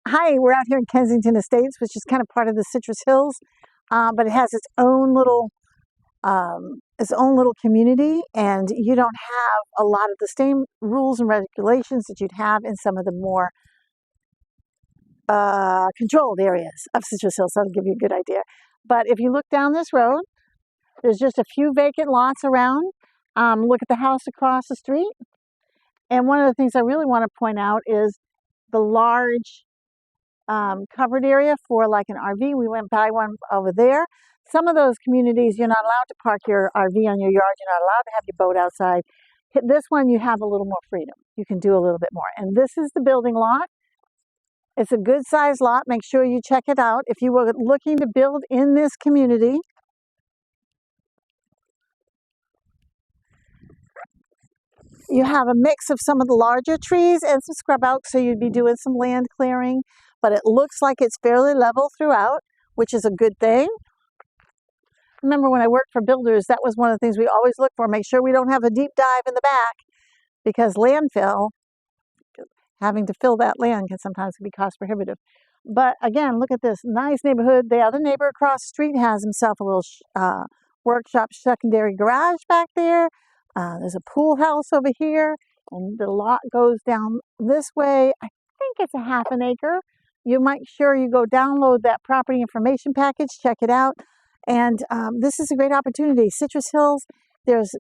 Hi, we're out here in Kensington Estates, which is kind of part of the Citrus Hills, but it has its own little community, and you don't have a lot of the same rules and regulations that you'd have in some of the more controlled areas of Citrus Hills. So that'll give you a good idea. But if you look down this road, there's just a few vacant lots around. Look at the house across the street, and one of the things I really want to point out is the large covered area for like an RV. We went by one over there. Some of those communities, you're not allowed to park your RV on your yard. You're not allowed to have your boat outside. This one, you have a little more freedom. You can do a little bit more. And this is the building lot. It's a good sized lot. Make sure you check it out. If you were looking to build in this community, you have a mix of some of the larger trees and some scrub oaks, so you'd be doing some land clearing, but it looks like it's fairly level throughout, which is a good thing. Remember, when I worked for builders, that was one of the things we always look for. Make sure we don't have a deep dive in the back, because landfill, having to fill that land can sometimes be cost prohibitive. But again, look at this nice neighborhood. The other neighbor across the street has himself a little workshop secondary garage back there. There's a pool house over here, and the lot goes down this way. I think it's a half an acre. You might sure you go download that property information package, check it out. And this is a great opportunity. Citrus Hills, there's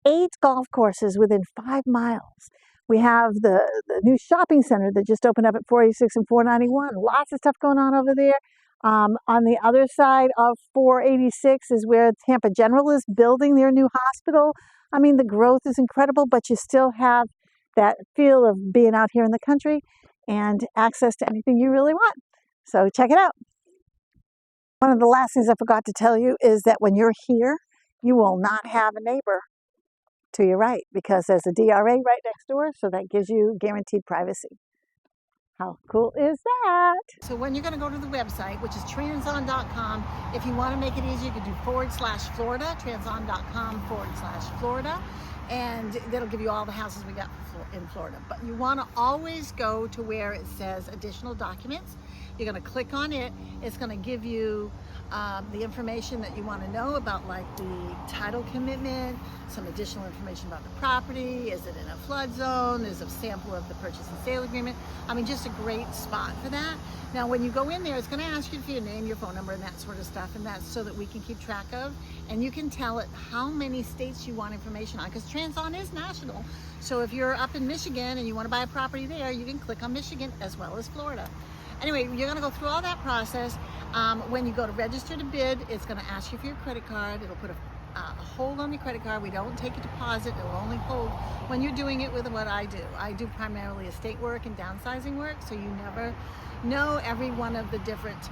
8 golf courses within 5 miles. We have the new shopping center that just opened up at 486 and 491. Lots of stuff going on over there. On the other side of 486 is where Tampa General is building their new hospital. I mean, the growth is incredible, but you still have that feel of being out here in the country and access to anything you really want. So check it out. One of the last things I forgot to tell you is that when you're here, you will not have a neighbor to your right, because there's a DRA right next door, so that gives you guaranteed privacy. How cool is that? So when you're going to go to the website, which is transon.com, if you want to make it easy, you can do /Florida, transon.com/Florida, and that'll give you all the houses we got in Florida. But you want to always go to where it says additional documents. You're going to click on it. It's going to give you the information that you want to know about, like the title commitment, some additional information about the property. Is it in a flood zone? There's a sample of the purchase and sale agreement. I mean, just a great spot for that. Now, when you go in there, it's going to ask you for your name, your phone number, and that sort of stuff, and that's so that we can keep track of, and you can tell it how many states you want information on, because Transon is national. So if you're up in Michigan and you want to buy a property there, you can click on Michigan as well as Florida. Anyway, you're going to go through all that process. When you go to register to bid, it's going to ask you for your credit card. It'll put a hold on your credit card. We don't take a deposit. It will only hold when you're doing it with what I do. I do primarily estate work and downsizing work, so you never know. Every one of the different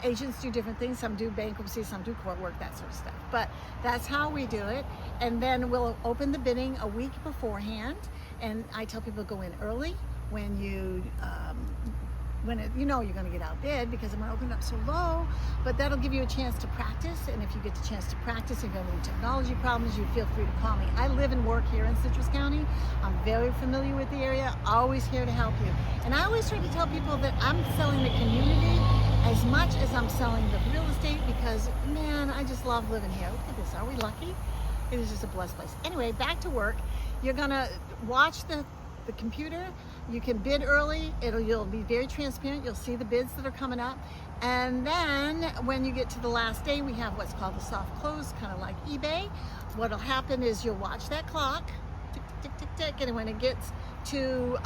agents do different things. Some do bankruptcy, some do court work, that sort of stuff. But that's how we do it. And then we'll open the bidding a week beforehand. And I tell people to go in early when you you know you're going to get outbid, because I'm going to open it up so low. But that'll give you a chance to practice, and if you get the chance to practice, if you have any technology problems, you feel free to call me. I live and work here in Citrus County. I'm very familiar with the area, always here to help you. And I always try to tell people that I'm selling the community as much as I'm selling the real estate, because man, I just love living here. Look at this, are we lucky? It is just a blessed place. Anyway, back to work. You're going to watch the computer. You can bid early. You'll be very transparent. You'll see the bids that are coming up. And then when you get to the last day, we have what's called the soft close, kind of like eBay. What'll happen is you'll watch that clock, tick, tick, tick, tick, and when it gets to,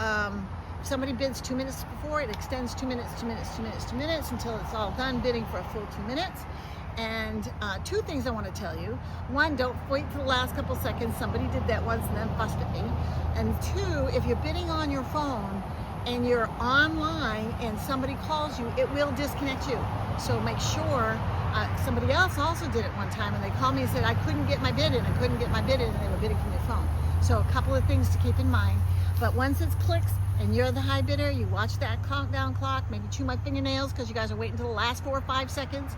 somebody bids 2 minutes before, it extends 2 minutes, 2 minutes, 2 minutes, 2 minutes until it's all done bidding for a full 2 minutes. And 2 things I want to tell you. 1, don't wait till the last couple seconds. Somebody did that once and then fussed at me. And 2, if you're bidding on your phone and you're online and somebody calls you, it will disconnect you. So make sure. Somebody else also did it one time, and they called me and said, I couldn't get my bid in, and they were bidding from their phone. So a couple of things to keep in mind. But once it clicks and you're the high bidder, you watch that countdown clock, maybe chew my fingernails because you guys are waiting until the last 4 or 5 seconds.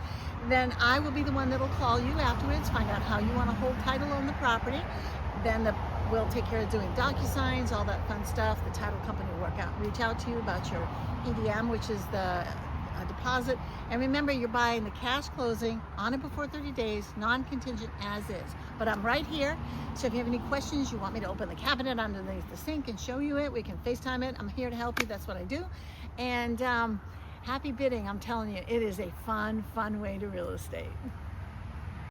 Then I will be the one that'll call you afterwards, find out how you want to hold title on the property. Then the we'll take care of doing DocuSigns, all that fun stuff. The title company will reach out to you about your EDM, which is the deposit. And remember, you're buying the cash closing on it before 30 days, non-contingent as is. But I'm right here, so if you have any questions, you want me to open the cabinet underneath the sink and show you it, we can FaceTime it. I'm here to help you. That's what I do. And happy bidding. I'm telling you, it is a fun way to real estate.